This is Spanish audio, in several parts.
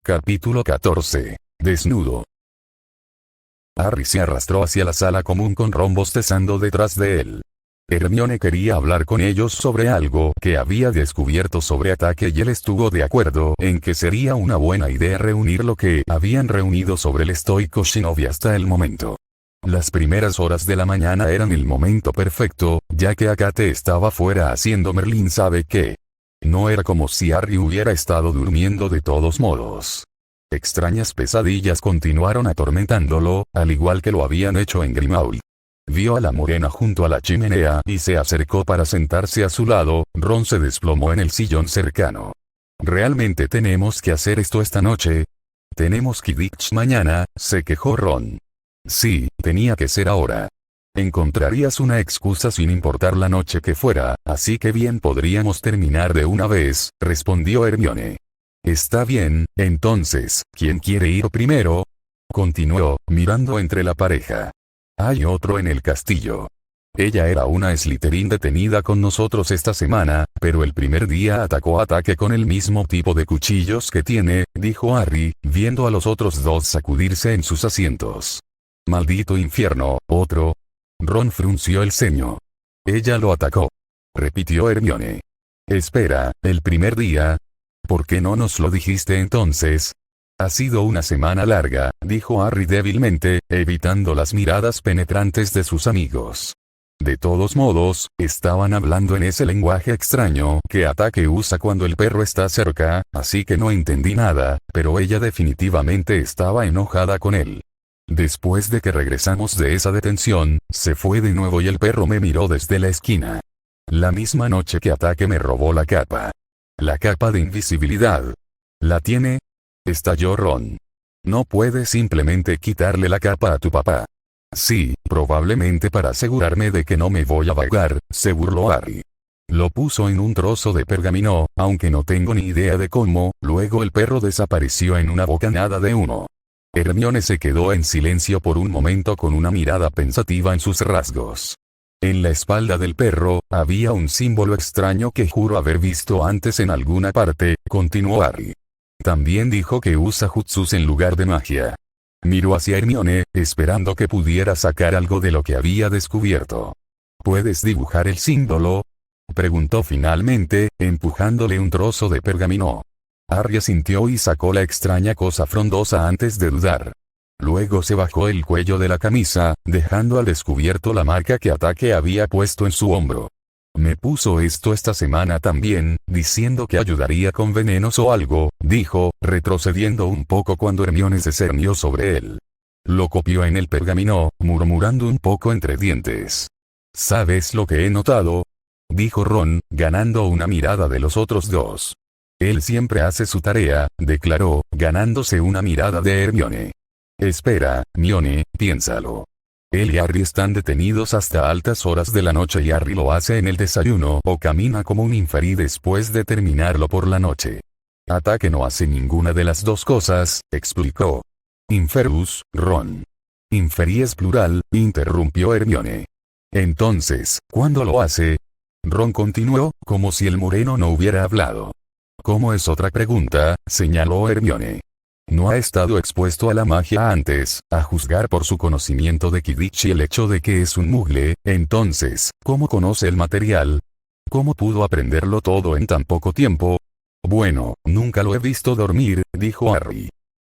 Capítulo 14. Desnudo. Harry se arrastró hacia la sala común con Ron bostezando detrás de él. Hermione quería hablar con ellos sobre algo que había descubierto sobre Ataque y él estuvo de acuerdo en que sería una buena idea reunir lo que habían reunido sobre el estoico Shinobi hasta el momento. Las primeras horas de la mañana eran el momento perfecto, ya que Akate estaba fuera haciendo Merlín sabe qué. No era como si Harry hubiera estado durmiendo de todos modos. Extrañas pesadillas continuaron atormentándolo, al igual que lo habían hecho en Grimmauld. Vio a la morena junto a la chimenea y se acercó para sentarse a su lado. Ron se desplomó en el sillón cercano. ¿Realmente tenemos que hacer esto esta noche? Tenemos Quidditch mañana, se quejó Ron. Sí, tenía que ser ahora. Encontrarías una excusa sin importar la noche que fuera, así que bien podríamos terminar de una vez, respondió Hermione. Está bien, entonces, ¿quién quiere ir primero? Continuó, mirando entre la pareja. Hay otro en el castillo. Ella era una Slytherin detenida con nosotros esta semana, pero el primer día atacó a Ataque con el mismo tipo de cuchillos que tiene, dijo Harry, viendo a los otros dos sacudirse en sus asientos. Maldito infierno, otro. Ron frunció el ceño. Ella lo atacó. Repitió Hermione. Espera, ¿el primer día? ¿Por qué no nos lo dijiste entonces? Ha sido una semana larga, dijo Harry débilmente, evitando las miradas penetrantes de sus amigos. De todos modos, estaban hablando en ese lenguaje extraño que Ataque usa cuando el perro está cerca, así que no entendí nada, pero ella definitivamente estaba enojada con él. Después de que regresamos de esa detención, se fue de nuevo y el perro me miró desde la esquina. La misma noche que Ataque me robó la capa. La capa de invisibilidad. ¿La tiene? Estalló Ron. No puedes simplemente quitarle la capa a tu papá. Sí, probablemente para asegurarme de que no me voy a vagar, se burló Harry. Lo puso en un trozo de pergamino, aunque no tengo ni idea de cómo. Luego el perro desapareció en una bocanada de humo. Hermione se quedó en silencio por un momento con una mirada pensativa en sus rasgos. En la espalda del perro, había un símbolo extraño que juro haber visto antes en alguna parte, continuó Harry. También dijo que usa jutsus en lugar de magia. Miró hacia Hermione, esperando que pudiera sacar algo de lo que había descubierto. ¿Puedes dibujar el símbolo? Preguntó finalmente, empujándole un trozo de pergamino. Harry asintió y sacó la extraña cosa frondosa antes de dudar. Luego se bajó el cuello de la camisa, dejando al descubierto la marca que Ataque había puesto en su hombro. Me puso esto esta semana también, diciendo que ayudaría con venenos o algo, dijo, retrocediendo un poco cuando Hermione se cernió sobre él. Lo copió en el pergamino, murmurando un poco entre dientes. ¿Sabes lo que he notado? Dijo Ron, ganando una mirada de los otros dos. Él siempre hace su tarea, declaró, ganándose una mirada de Hermione. Espera, Hermione, piénsalo. Él y Harry están detenidos hasta altas horas de la noche y Harry lo hace en el desayuno o camina como un inferi después de terminarlo por la noche. Ataque no hace ninguna de las dos cosas, explicó. Inferus, Ron. Inferi es plural, interrumpió Hermione. Entonces, ¿cuándo lo hace? Ron continuó, como si el moreno no hubiera hablado. ¿Cómo es otra pregunta? Señaló Hermione. No ha estado expuesto a la magia antes, a juzgar por su conocimiento de Quidditch y el hecho de que es un mugle, entonces, ¿cómo conoce el material? ¿Cómo pudo aprenderlo todo en tan poco tiempo? Bueno, nunca lo he visto dormir, dijo Harry.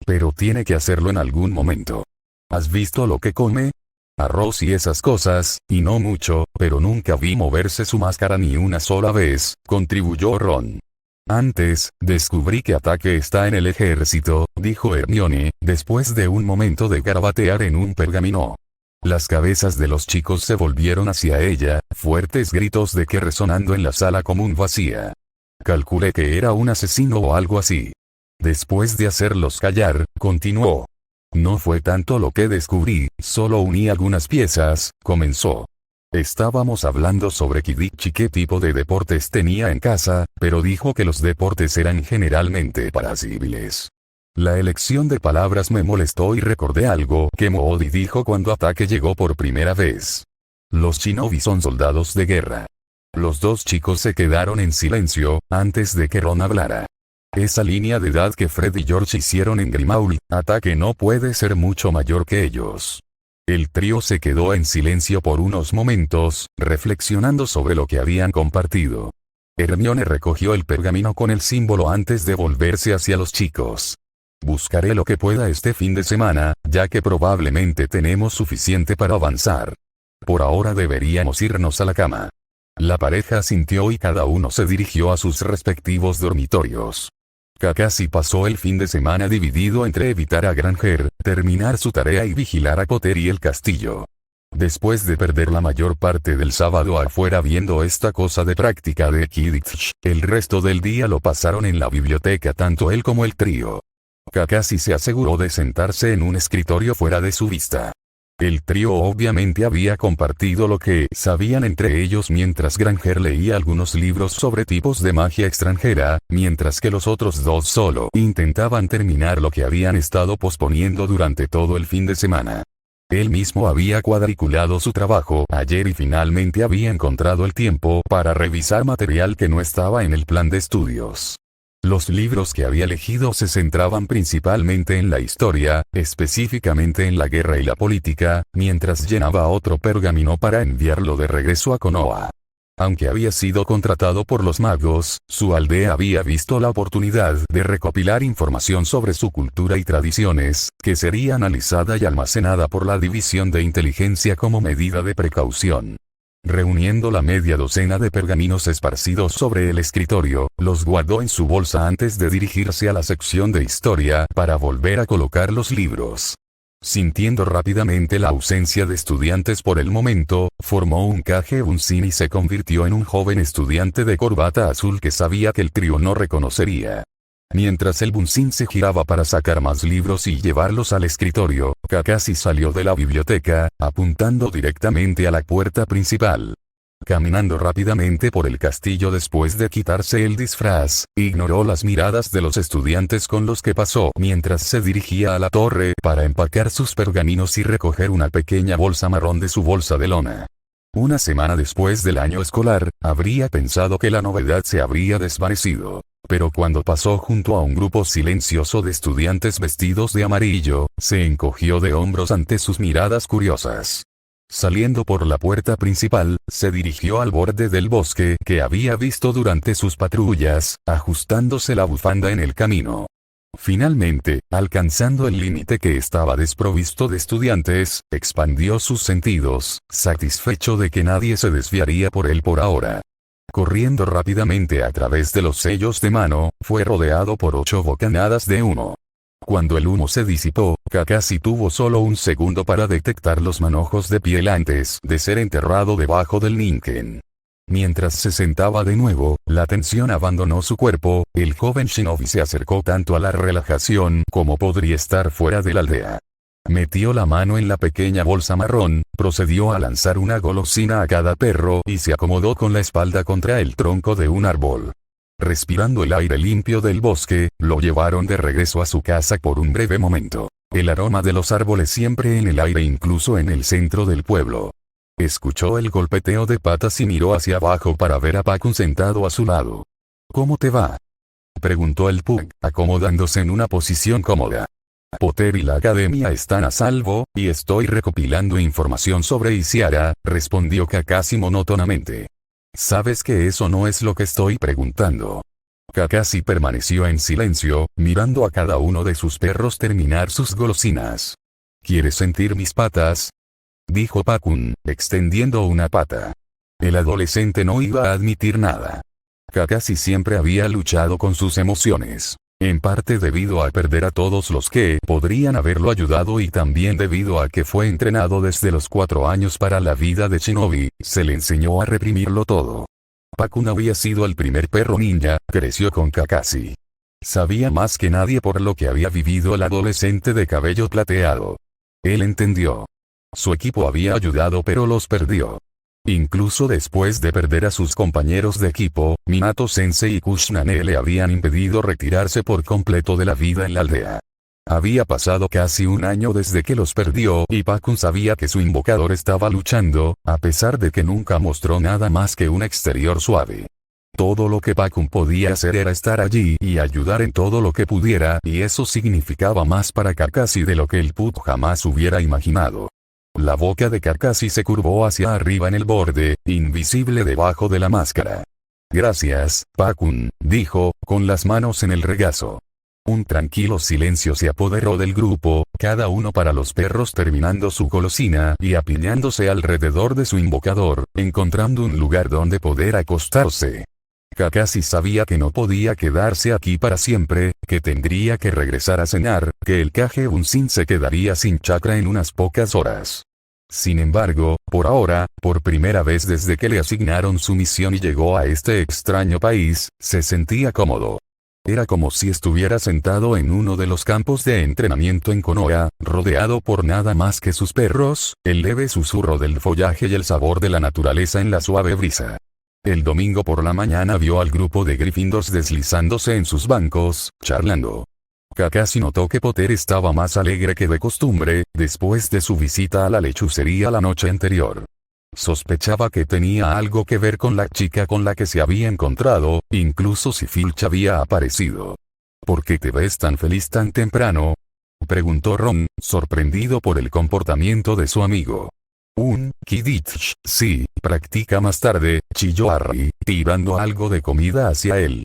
Pero tiene que hacerlo en algún momento. ¿Has visto lo que come? Arroz y esas cosas, y no mucho, pero nunca vi moverse su máscara ni una sola vez, contribuyó Ron. Antes, descubrí que Ataque está en el ejército, dijo Hermione, después de un momento de garabatear en un pergamino. Las cabezas de los chicos se volvieron hacia ella, fuertes gritos de que resonando en la sala común vacía. Calculé que era un asesino o algo así. Después de hacerlos callar, continuó. No fue tanto lo que descubrí, solo uní algunas piezas, comenzó. Estábamos hablando sobre Quidditch y qué tipo de deportes tenía en casa, pero dijo que los deportes eran generalmente para civiles. La elección de palabras me molestó y recordé algo que Moody dijo cuando Ataque llegó por primera vez. Los shinobi son soldados de guerra. Los dos chicos se quedaron en silencio, antes de que Ron hablara. Esa línea de edad que Fred y George hicieron en Grimmauld, Ataque no puede ser mucho mayor que ellos. El trío se quedó en silencio por unos momentos, reflexionando sobre lo que habían compartido. Hermione recogió el pergamino con el símbolo antes de volverse hacia los chicos. Buscaré lo que pueda este fin de semana, ya que probablemente tenemos suficiente para avanzar. Por ahora deberíamos irnos a la cama. La pareja asintió y cada uno se dirigió a sus respectivos dormitorios. Kakashi pasó el fin de semana dividido entre evitar a Granger, terminar su tarea y vigilar a Potter y el castillo. Después de perder la mayor parte del sábado afuera viendo esta cosa de práctica de Quidditch, el resto del día lo pasaron en la biblioteca tanto él como el trío. Kakashi se aseguró de sentarse en un escritorio fuera de su vista. El trío obviamente había compartido lo que sabían entre ellos mientras Granger leía algunos libros sobre tipos de magia extranjera, mientras que los otros dos solo intentaban terminar lo que habían estado posponiendo durante todo el fin de semana. Él mismo había cuadriculado su trabajo ayer y finalmente había encontrado el tiempo para revisar material que no estaba en el plan de estudios. Los libros que había elegido se centraban principalmente en la historia, específicamente en la guerra y la política, mientras llenaba otro pergamino para enviarlo de regreso a Konoha. Aunque había sido contratado por los magos, su aldea había visto la oportunidad de recopilar información sobre su cultura y tradiciones, que sería analizada y almacenada por la División de Inteligencia como medida de precaución. Reuniendo la media docena de pergaminos esparcidos sobre el escritorio, los guardó en su bolsa antes de dirigirse a la sección de historia para volver a colocar los libros. Sintiendo rápidamente la ausencia de estudiantes por el momento, formó un Kage-Bunshin y se convirtió en un joven estudiante de corbata azul que sabía que el trío no reconocería. Mientras el Bunshin se giraba para sacar más libros y llevarlos al escritorio, Kakashi salió de la biblioteca, apuntando directamente a la puerta principal. Caminando rápidamente por el castillo después de quitarse el disfraz, ignoró las miradas de los estudiantes con los que pasó mientras se dirigía a la torre para empacar sus pergaminos y recoger una pequeña bolsa marrón de su bolsa de lona. Una semana después del año escolar, habría pensado que la novedad se habría desvanecido. Pero cuando pasó junto a un grupo silencioso de estudiantes vestidos de amarillo, se encogió de hombros ante sus miradas curiosas. Saliendo por la puerta principal, se dirigió al borde del bosque que había visto durante sus patrullas, ajustándose la bufanda en el camino. Finalmente, alcanzando el límite que estaba desprovisto de estudiantes, expandió sus sentidos, satisfecho de que nadie se desviaría por él por ahora. Corriendo rápidamente a través de los sellos de mano, fue rodeado por 8 bocanadas de humo. Cuando el humo se disipó, Kakashi tuvo solo un segundo para detectar los manojos de piel antes de ser enterrado debajo del Ninken. Mientras se sentaba de nuevo, la tensión abandonó su cuerpo, el joven shinobi se acercó tanto a la relajación como podría estar fuera de la aldea. Metió la mano en la pequeña bolsa marrón, procedió a lanzar una golosina a cada perro y se acomodó con la espalda contra el tronco de un árbol. Respirando el aire limpio del bosque, lo llevaron de regreso a su casa por un breve momento. El aroma de los árboles siempre en el aire incluso en el centro del pueblo. Escuchó el golpeteo de patas y miró hacia abajo para ver a Pakun sentado a su lado. ¿Cómo te va?, preguntó el Pug, acomodándose en una posición cómoda. Potter y la academia están a salvo, y estoy recopilando información sobre Isiara, respondió Kakashi monótonamente. Sabes que eso no es lo que estoy preguntando. Kakashi permaneció en silencio, mirando a cada uno de sus perros terminar sus golosinas. ¿Quieres sentir mis patas?, dijo Pakun, extendiendo una pata. El adolescente no iba a admitir nada. Kakashi siempre había luchado con sus emociones. En parte debido a perder a todos los que podrían haberlo ayudado y también debido a que fue entrenado desde los 4 años para la vida de shinobi, se le enseñó a reprimirlo todo. Pakun había sido el primer perro ninja, creció con Kakashi. Sabía más que nadie por lo que había vivido el adolescente de cabello plateado. Él entendió. Su equipo había ayudado pero los perdió. Incluso después de perder a sus compañeros de equipo, Minato-sensei y Kusanagi le habían impedido retirarse por completo de la vida en la aldea. Había pasado casi un año desde que los perdió y Pakun sabía que su invocador estaba luchando, a pesar de que nunca mostró nada más que un exterior suave. Todo lo que Pakun podía hacer era estar allí y ayudar en todo lo que pudiera, y eso significaba más para Kakashi de lo que el Put jamás hubiera imaginado. La boca de Kakashi se curvó hacia arriba en el borde, invisible debajo de la máscara. Gracias, Pakun, dijo, con las manos en el regazo. Un tranquilo silencio se apoderó del grupo, cada uno para los perros terminando su golosina y apiñándose alrededor de su invocador, encontrando un lugar donde poder acostarse. Kakashi sabía que no podía quedarse aquí para siempre, que tendría que regresar a cenar, que el Kage Bunshin se quedaría sin chakra en unas pocas horas. Sin embargo, por ahora, por primera vez desde que le asignaron su misión y llegó a este extraño país, se sentía cómodo. Era como si estuviera sentado en uno de los campos de entrenamiento en Konoha, rodeado por nada más que sus perros, el leve susurro del follaje y el sabor de la naturaleza en la suave brisa. El domingo por la mañana vio al grupo de Gryffindors deslizándose en sus bancos, charlando. Kakashi notó que Potter estaba más alegre que de costumbre, después de su visita a la lechucería la noche anterior. Sospechaba que tenía algo que ver con la chica con la que se había encontrado, incluso si Filch había aparecido. ¿Por qué te ves tan feliz tan temprano?, preguntó Ron, sorprendido por el comportamiento de su amigo. Quidditch, sí, practica más tarde, chilló Harry, tirando algo de comida hacia él.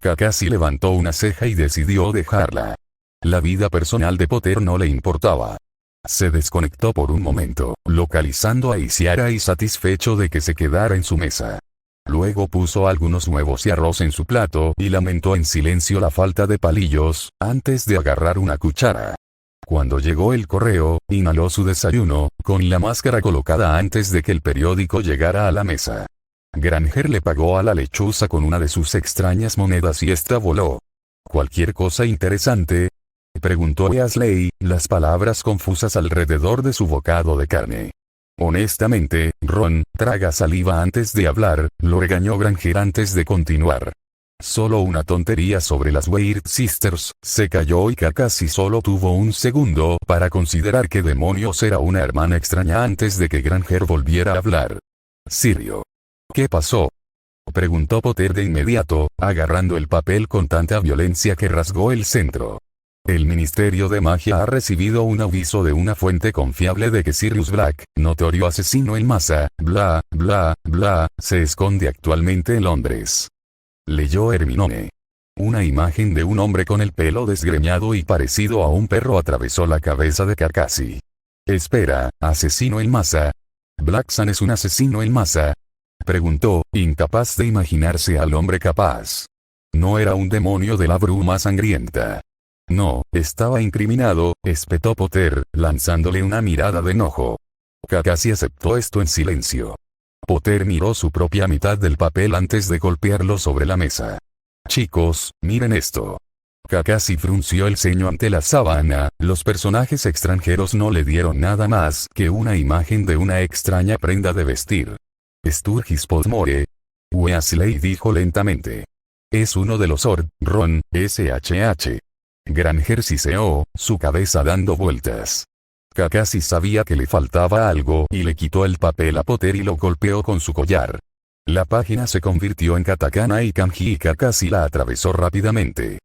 Kakashi levantó una ceja y decidió dejarla. La vida personal de Potter no le importaba. Se desconectó por un momento, localizando a Isiara y satisfecho de que se quedara en su mesa. Luego puso algunos huevos y arroz en su plato y lamentó en silencio la falta de palillos, antes de agarrar una cuchara. Cuando llegó el correo, inhaló su desayuno, con la máscara colocada antes de que el periódico llegara a la mesa. Granger le pagó a la lechuza con una de sus extrañas monedas y esta voló. ¿Cualquier cosa interesante?, preguntó Weasley, las palabras confusas alrededor de su bocado de carne. Honestamente, Ron, traga saliva antes de hablar, lo regañó Granger antes de continuar. Solo una tontería sobre las Weird Sisters, se calló y Kakashi solo tuvo un segundo para considerar qué demonios era una hermana extraña antes de que Granger volviera a hablar. Sirio. ¿Qué pasó?, preguntó Potter de inmediato, agarrando el papel con tanta violencia que rasgó el centro. El Ministerio de Magia ha recibido un aviso de una fuente confiable de que Sirius Black, notorio asesino en masa, bla, bla, bla, se esconde actualmente en Londres. Leyó Hermione. Una imagen de un hombre con el pelo desgreñado y parecido a un perro atravesó la cabeza de Kakashi. Espera, ¿asesino en masa? ¿Blackson es un asesino en masa?, preguntó, incapaz de imaginarse al hombre capaz. No era un demonio de la bruma sangrienta. No, estaba incriminado, espetó Potter, lanzándole una mirada de enojo. Kakashi aceptó esto en silencio. Potter miró su propia mitad del papel antes de golpearlo sobre la mesa. Chicos, miren esto. Kakashi frunció el ceño ante la sábana, los personajes extranjeros no le dieron nada más que una imagen de una extraña prenda de vestir. Sturgis Podmore. Weasley dijo lentamente. Es uno de los Ord, Ron, SHH. Granger siseó, su cabeza dando vueltas. Kakashi sabía que le faltaba algo y le quitó el papel a Potter y lo golpeó con su collar. La página se convirtió en katakana y kanji y Kakashi la atravesó rápidamente.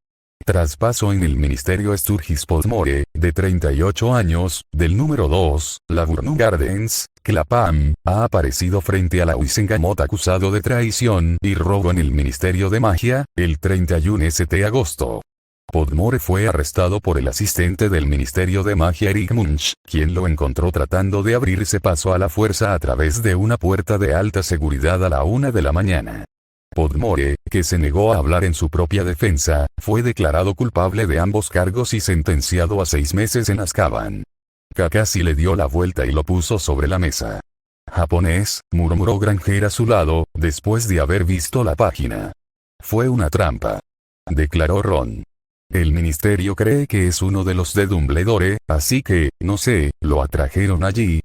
Traspaso en el Ministerio Sturgis Podmore, de 38 años, del número 2, Laburnum Gardens, Clapham, ha aparecido frente a la Wisengamot acusado de traición y robo en el Ministerio de Magia, el 31 St. agosto. Podmore fue arrestado por el asistente del Ministerio de Magia Eric Munch, quien lo encontró tratando de abrirse paso a la fuerza a través de una puerta de alta seguridad a la 1 de la mañana. Podmore, que se negó a hablar en su propia defensa, fue declarado culpable de ambos cargos y sentenciado a 6 meses en Azkaban. Kakashi le dio la vuelta y lo puso sobre la mesa. Japonés, murmuró Granger a su lado, después de haber visto la página. Fue una trampa, declaró Ron. El ministerio cree que es uno de los de Dumbledore, así que, no sé, lo atrajeron allí.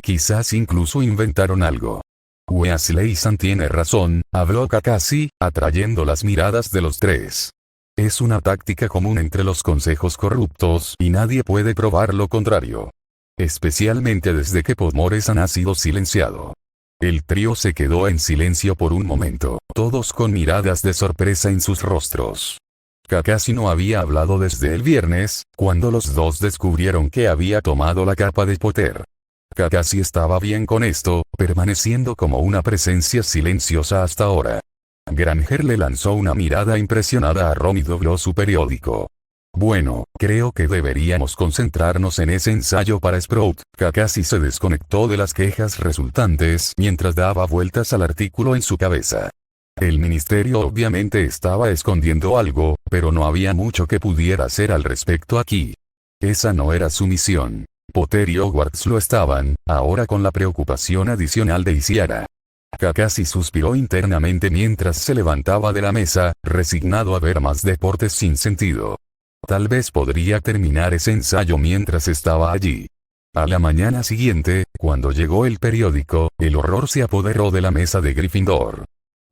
Quizás incluso inventaron algo. Weasley-san tiene razón, habló Kakashi, atrayendo las miradas de los tres. Es una táctica común entre los consejos corruptos y nadie puede probar lo contrario. Especialmente desde que Podmore-san ha sido silenciado. El trío se quedó en silencio por un momento, todos con miradas de sorpresa en sus rostros. Kakashi no había hablado desde el viernes, cuando los dos descubrieron que había tomado la capa de Potter. Kakashi estaba bien con esto, permaneciendo como una presencia silenciosa hasta ahora. Granger le lanzó una mirada impresionada a Ron y dobló su periódico. Bueno, creo que deberíamos concentrarnos en ese ensayo para Sprout. Kakashi se desconectó de las quejas resultantes mientras daba vueltas al artículo en su cabeza. El ministerio obviamente estaba escondiendo algo, pero no había mucho que pudiera hacer al respecto aquí. Esa no era su misión. Potter y Hogwarts lo estaban, ahora con la preocupación adicional de Isiara. Kakashi suspiró internamente mientras se levantaba de la mesa, resignado a ver más deportes sin sentido. Tal vez podría terminar ese ensayo mientras estaba allí. A la mañana siguiente, cuando llegó el periódico, el horror se apoderó de la mesa de Gryffindor.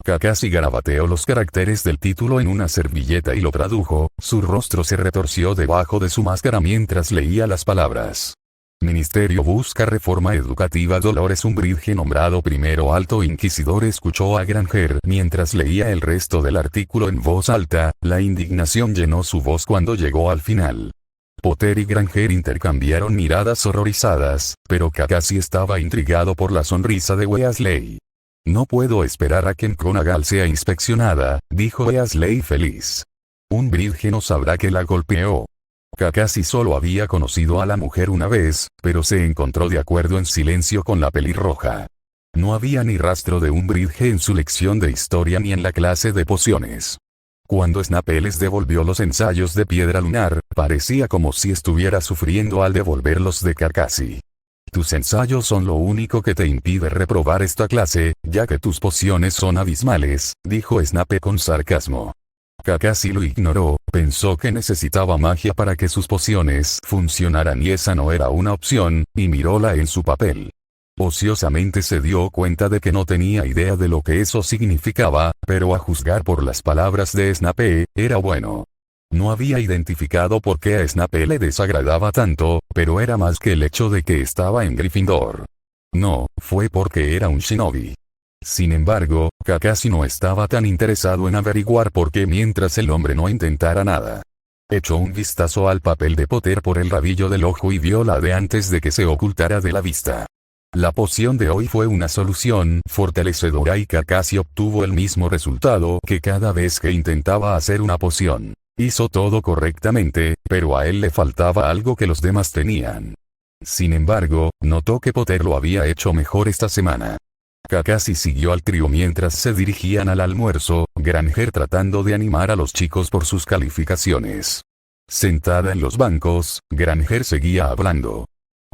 Kakashi garabateó los caracteres del título en una servilleta y lo tradujo, su rostro se retorció debajo de su máscara mientras leía las palabras. Ministerio busca reforma educativa. Dolores Umbridge nombrado primero Alto Inquisidor escuchó a Granger mientras leía el resto del artículo en voz alta, la indignación llenó su voz cuando llegó al final. Potter y Granger intercambiaron miradas horrorizadas, pero Kakashi estaba intrigado por la sonrisa de Weasley. No puedo esperar a que McGonagall sea inspeccionada, dijo Weasley feliz. Umbridge no sabrá que la golpeó. Kakashi solo había conocido a la mujer una vez, pero se encontró de acuerdo en silencio con la pelirroja. No había ni rastro de Umbridge en su lección de historia ni en la clase de pociones. Cuando Snape les devolvió los ensayos de piedra lunar, parecía como si estuviera sufriendo al devolverlos de Kakashi. Tus ensayos son lo único que te impide reprobar esta clase, ya que tus pociones son abismales, dijo Snape con sarcasmo. Kakashi lo ignoró, pensó que necesitaba magia para que sus pociones funcionaran y esa no era una opción, y miróla en su papel. Ociosamente se dio cuenta de que no tenía idea de lo que eso significaba, pero a juzgar por las palabras de Snape, era bueno. No había identificado por qué a Snape le desagradaba tanto, pero era más que el hecho de que estaba en Gryffindor. No, fue porque era un shinobi. Sin embargo, Kakashi no estaba tan interesado en averiguar por qué mientras el hombre no intentara nada. Echó un vistazo al papel de Potter por el rabillo del ojo y vio la de antes de que se ocultara de la vista. La poción de hoy fue una solución fortalecedora y Kakashi obtuvo el mismo resultado que cada vez que intentaba hacer una poción. Hizo todo correctamente, pero a él le faltaba algo que los demás tenían. Sin embargo, notó que Potter lo había hecho mejor esta semana. Kakashi siguió al trío mientras se dirigían al almuerzo, Granger tratando de animar a los chicos por sus calificaciones. Sentada en los bancos, Granger seguía hablando.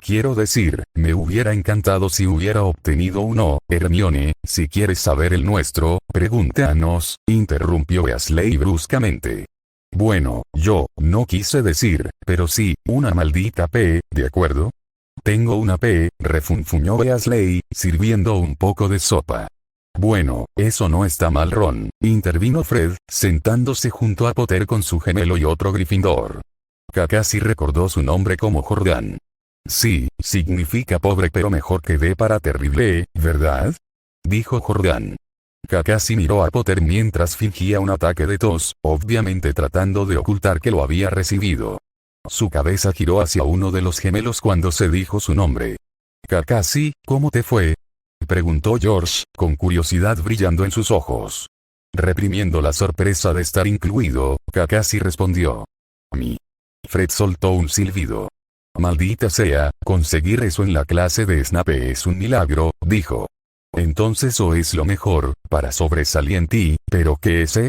Quiero decir, me hubiera encantado si hubiera obtenido uno. Hermione, si quieres saber el nuestro, pregúntanos, interrumpió Weasley bruscamente. Bueno, yo, no quise decir, pero sí, una maldita P, ¿de acuerdo? Tengo una P, refunfuñó Weasley, sirviendo un poco de sopa. Bueno, eso no está mal Ron, intervino Fred, sentándose junto a Potter con su gemelo y otro Gryffindor. Kakashi recordó su nombre como Jordan. Sí, significa pobre pero mejor que D para terrible, ¿verdad? Dijo Jordan. Kakashi miró a Potter mientras fingía un ataque de tos, obviamente tratando de ocultar que lo había recibido. Su cabeza giró hacia uno de los gemelos cuando se dijo su nombre. Kakashi, ¿cómo te fue? Preguntó George, con curiosidad brillando en sus ojos. Reprimiendo la sorpresa de estar incluido, Kakashi respondió. Mi. Fred soltó un silbido. Maldita sea, conseguir eso en la clase de Snape es un milagro, dijo. Entonces o es lo mejor, para sobresaliente, ¿pero qué es?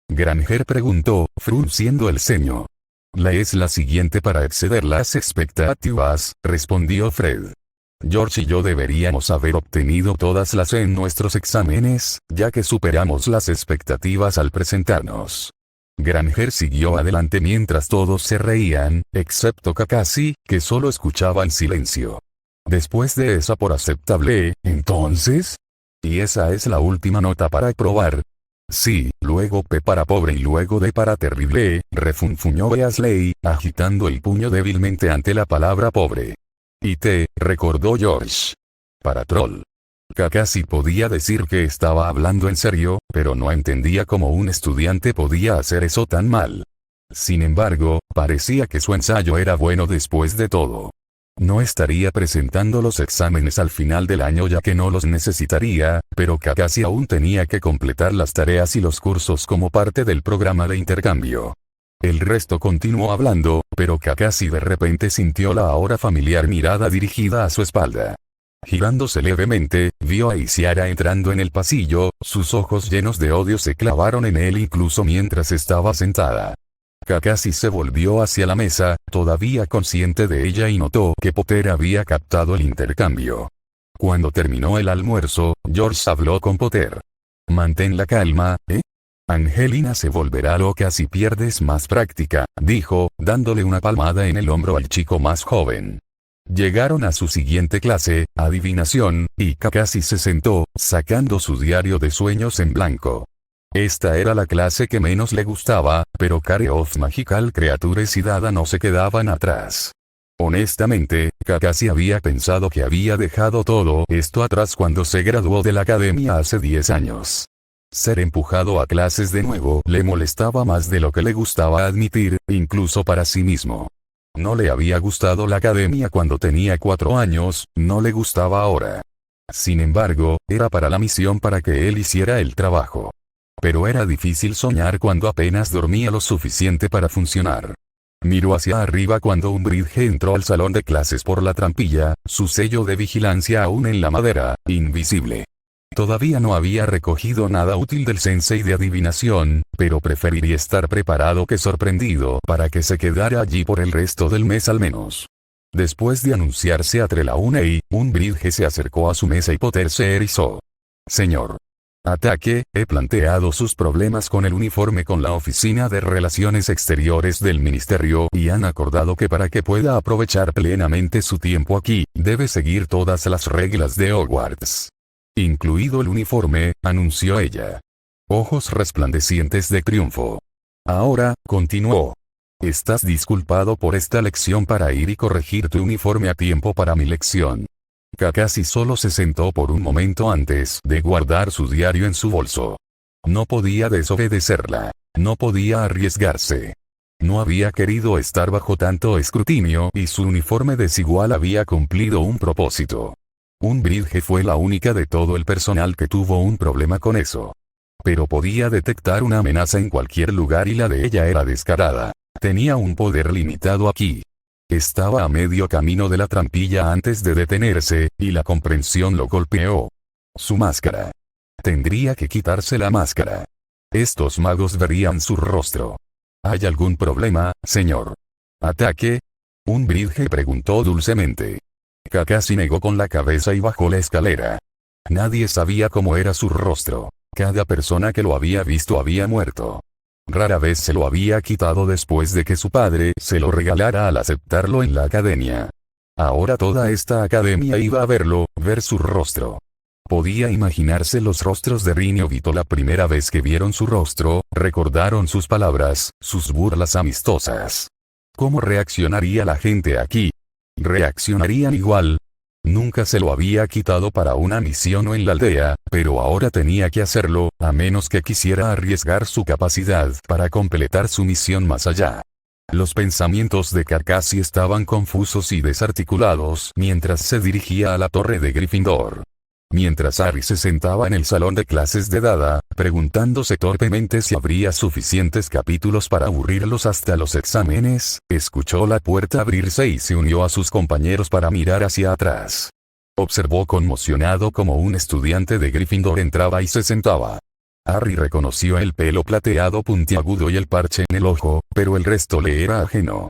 Granger preguntó, frunciendo el ceño. La es la siguiente para exceder las expectativas, respondió Fred. George y yo deberíamos haber obtenido todas las en nuestros exámenes, ya que superamos las expectativas al presentarnos. Granger siguió adelante mientras todos se reían, excepto Kakashi, que solo escuchaba en silencio. Después de esa por aceptable, entonces. Y esa es la última nota para aprobar. Sí, luego P para pobre y luego D para terrible, refunfuñó Weasley, agitando el puño débilmente ante la palabra pobre. Y T, recordó George. Para troll. Kakashi podía decir que estaba hablando en serio, pero no entendía cómo un estudiante podía hacer eso tan mal. Sin embargo, parecía que su ensayo era bueno después de todo. No estaría presentando los exámenes al final del año ya que no los necesitaría, pero Kakashi aún tenía que completar las tareas y los cursos como parte del programa de intercambio. El resto continuó hablando, pero Kakashi de repente sintió la ahora familiar mirada dirigida a su espalda. Girándose levemente, vio a Isiara entrando en el pasillo, sus ojos llenos de odio se clavaron en él incluso mientras estaba sentada. Kakashi se volvió hacia la mesa, todavía consciente de ella y notó que Potter había captado el intercambio. Cuando terminó el almuerzo, George habló con Potter. «Mantén la calma, ¿eh? Angelina se volverá loca si pierdes más práctica», dijo, dándole una palmada en el hombro al chico más joven. Llegaron a su siguiente clase, adivinación, y Kakashi se sentó, sacando su diario de sueños en blanco. Esta era la clase que menos le gustaba, pero Care of Magical Creatures y Dada no se quedaban atrás. Honestamente, Kakashi había pensado que había dejado todo esto atrás cuando se graduó de la academia hace 10 años. Ser empujado a clases de nuevo le molestaba más de lo que le gustaba admitir, incluso para sí mismo. No le había gustado la academia cuando tenía 4 años, no le gustaba ahora. Sin embargo, era para la misión para que él hiciera el trabajo. Pero era difícil soñar cuando apenas dormía lo suficiente para funcionar. Miró hacia arriba cuando Umbridge entró al salón de clases por la trampilla, su sello de vigilancia aún en la madera, invisible. Todavía no había recogido nada útil del sensei de adivinación, pero preferiría estar preparado que sorprendido para que se quedara allí por el resto del mes al menos. Después de anunciarse a Trelawney, Umbridge se acercó a su mesa y Potter se erizó. «Señor Ataque, he planteado sus problemas con el uniforme con la Oficina de Relaciones Exteriores del Ministerio y han acordado que para que pueda aprovechar plenamente su tiempo aquí, debe seguir todas las reglas de Hogwarts. Incluido el uniforme», anunció ella. Ojos resplandecientes de triunfo. «Ahora», continuó. «Estás disculpado por esta lección para ir y corregir tu uniforme a tiempo para mi lección». Kakashi solo se sentó por un momento antes de guardar su diario en su bolso. No podía desobedecerla. No podía arriesgarse. No había querido estar bajo tanto escrutinio y su uniforme desigual había cumplido un propósito. Umbridge fue la única de todo el personal que tuvo un problema con eso. Pero podía detectar una amenaza en cualquier lugar y la de ella era descarada. Tenía un poder limitado aquí. Estaba a medio camino de la trampilla antes de detenerse, y la comprensión lo golpeó. Su máscara. Tendría que quitarse la máscara. Estos magos verían su rostro. ¿Hay algún problema, señor Ataque? Umbridge preguntó dulcemente. Kakashi negó con la cabeza y bajó la escalera. Nadie sabía cómo era su rostro. Cada persona que lo había visto había muerto. Rara vez se lo había quitado después de que su padre se lo regalara al aceptarlo en la academia. Ahora toda esta academia iba a verlo, ver su rostro. Podía imaginarse los rostros de Rin y Obito la primera vez que vieron su rostro, recordaron sus palabras, sus burlas amistosas. ¿Cómo reaccionaría la gente aquí? ¿Reaccionarían igual? Nunca se lo había quitado para una misión o en la aldea, pero ahora tenía que hacerlo, a menos que quisiera arriesgar su capacidad para completar su misión más allá. Los pensamientos de Kakashi estaban confusos y desarticulados mientras se dirigía a la torre de Gryffindor. Mientras Harry se sentaba en el salón de clases de Dada, preguntándose torpemente si habría suficientes capítulos para aburrirlos hasta los exámenes, escuchó la puerta abrirse y se unió a sus compañeros para mirar hacia atrás. Observó conmocionado como un estudiante de Gryffindor entraba y se sentaba. Harry reconoció el pelo plateado puntiagudo y el parche en el ojo, pero el resto le era ajeno.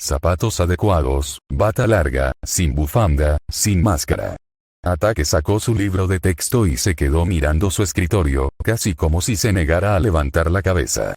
Zapatos adecuados, bata larga, sin bufanda, sin máscara. Ataque sacó su libro de texto y se quedó mirando su escritorio, casi como si se negara a levantar la cabeza.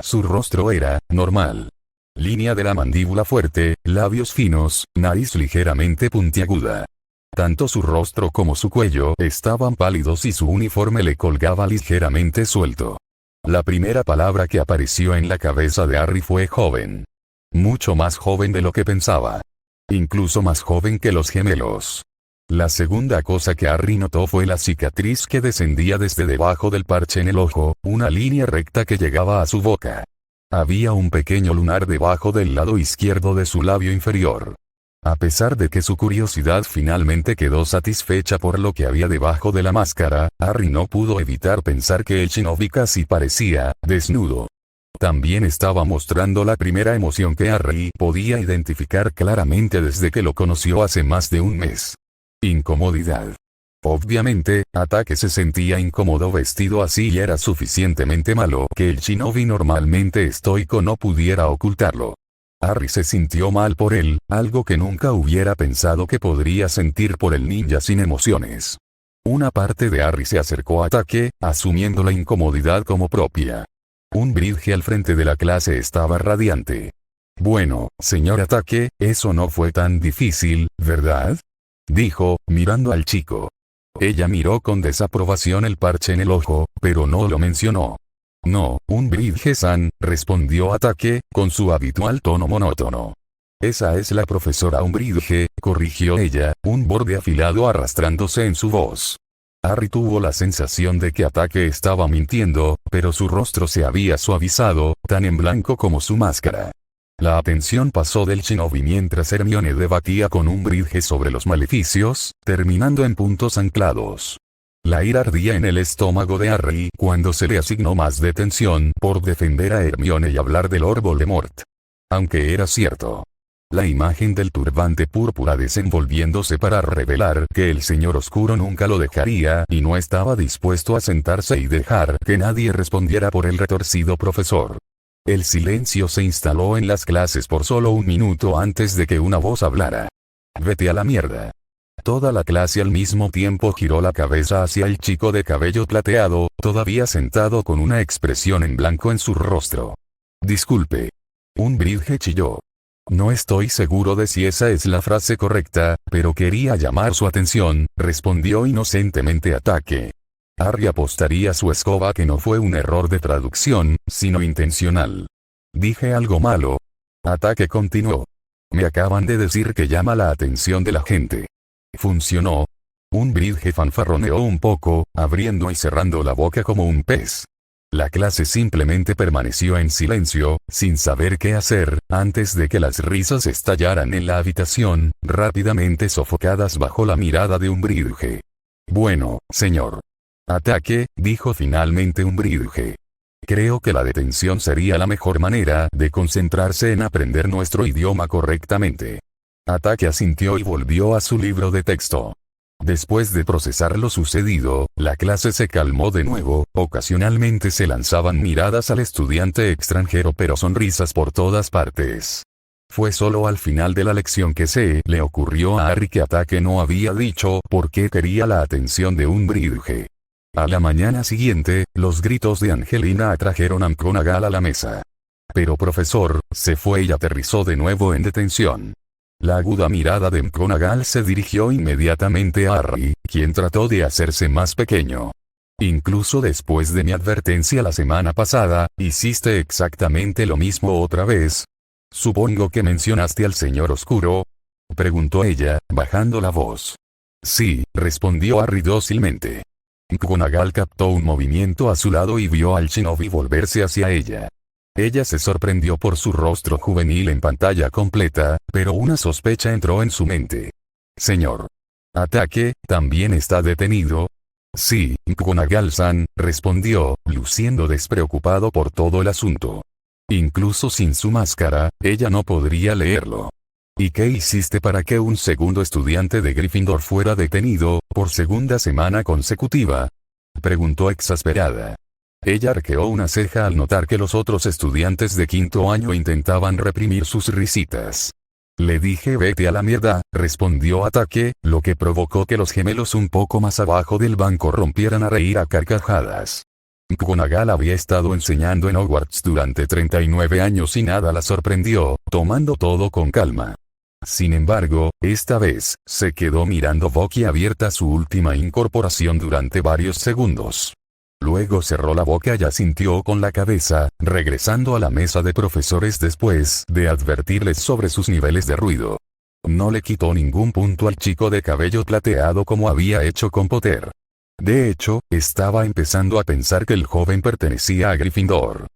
Su rostro era normal. Línea de la mandíbula fuerte, labios finos, nariz ligeramente puntiaguda. Tanto su rostro como su cuello estaban pálidos y su uniforme le colgaba ligeramente suelto. La primera palabra que apareció en la cabeza de Harry fue joven. Mucho más joven de lo que pensaba. Incluso más joven que los gemelos. La segunda cosa que Harry notó fue la cicatriz que descendía desde debajo del parche en el ojo, una línea recta que llegaba a su boca. Había un pequeño lunar debajo del lado izquierdo de su labio inferior. A pesar de que su curiosidad finalmente quedó satisfecha por lo que había debajo de la máscara, Harry no pudo evitar pensar que el shinobi casi parecía desnudo. También estaba mostrando la primera emoción que Harry podía identificar claramente desde que lo conoció hace más de un mes. Incomodidad. Obviamente, Ataque se sentía incómodo vestido así y era suficientemente malo que el shinobi normalmente estoico no pudiera ocultarlo. Harry se sintió mal por él, algo que nunca hubiera pensado que podría sentir por el ninja sin emociones. Una parte de Harry se acercó a Ataque, asumiendo la incomodidad como propia. Un bridge al frente de la clase estaba radiante. Bueno, señor Ataque, eso no fue tan difícil, ¿verdad?, dijo, mirando al chico. Ella miró con desaprobación el parche en el ojo, pero no lo mencionó. No, un bridge-san, respondió Ataque, con su habitual tono monótono. Esa es la profesora Umbridge, corrigió ella, un borde afilado arrastrándose en su voz. Harry tuvo la sensación de que Ataque estaba mintiendo, pero su rostro se había suavizado, tan en blanco como su máscara. La atención pasó del shinobi mientras Hermione debatía con Umbridge sobre los maleficios, terminando en puntos anclados. La ira ardía en el estómago de Harry cuando se le asignó más detención por defender a Hermione y hablar de Lord Voldemort. Aunque era cierto. La imagen del turbante púrpura desenvolviéndose para revelar que el señor oscuro nunca lo dejaría y no estaba dispuesto a sentarse y dejar que nadie respondiera por el retorcido profesor. El silencio se instaló en las clases por solo un minuto antes de que una voz hablara. «Vete a la mierda». Toda la clase al mismo tiempo giró la cabeza hacia el chico de cabello plateado, todavía sentado con una expresión en blanco en su rostro. «Disculpe». Umbridge chilló. «No estoy seguro de si esa es la frase correcta, pero quería llamar su atención», respondió inocentemente Ataque. Harry apostaría su escoba que no fue un error de traducción, sino intencional. «¿Dije algo malo?». Ataque continuó. «Me acaban de decir que llama la atención de la gente». «Funcionó». Umbridge fanfarroneó un poco, abriendo y cerrando la boca como un pez. La clase simplemente permaneció en silencio, sin saber qué hacer, antes de que las risas estallaran en la habitación, rápidamente sofocadas bajo la mirada de Umbridge. «Bueno, señor Ataque», dijo finalmente Umbridge. «Creo que la detención sería la mejor manera de concentrarse en aprender nuestro idioma correctamente». Ataque asintió y volvió a su libro de texto. Después de procesar lo sucedido, la clase se calmó de nuevo, ocasionalmente se lanzaban miradas al estudiante extranjero pero sonrisas por todas partes. Fue solo al final de la lección que se le ocurrió a Harry que Ataque no había dicho por qué quería la atención de Umbridge. A la mañana siguiente, los gritos de Angelina atrajeron a McGonagall a la mesa. «Pero profesor», se fue y aterrizó de nuevo en detención. La aguda mirada de McGonagall se dirigió inmediatamente a Harry, quien trató de hacerse más pequeño. «Incluso después de mi advertencia la semana pasada, hiciste exactamente lo mismo otra vez. Supongo que mencionaste al señor oscuro», preguntó ella, bajando la voz. «Sí», respondió Harry dócilmente. McGonagall captó un movimiento a su lado y vio al shinobi volverse hacia ella. Ella se sorprendió por su rostro juvenil en pantalla completa, pero una sospecha entró en su mente. «Señor Ataque, ¿también está detenido?». «Sí, McGonagall-san», respondió, luciendo despreocupado por todo el asunto. Incluso sin su máscara, ella no podría leerlo. «¿Y qué hiciste para que un segundo estudiante de Gryffindor fuera detenido, por segunda semana consecutiva?», preguntó exasperada. Ella arqueó una ceja al notar que los otros estudiantes de quinto año intentaban reprimir sus risitas. «Le dije vete a la mierda», respondió Ataque, lo que provocó que los gemelos un poco más abajo del banco rompieran a reír a carcajadas. McGonagall había estado enseñando en Hogwarts durante 39 años y nada la sorprendió, tomando todo con calma. Sin embargo, esta vez, se quedó mirando boquiabierta su última incorporación durante varios segundos. Luego cerró la boca y asintió con la cabeza, regresando a la mesa de profesores después de advertirles sobre sus niveles de ruido. no le quitó ningún punto al chico de cabello plateado como había hecho con Potter. De hecho, estaba empezando a pensar que el joven pertenecía a Gryffindor.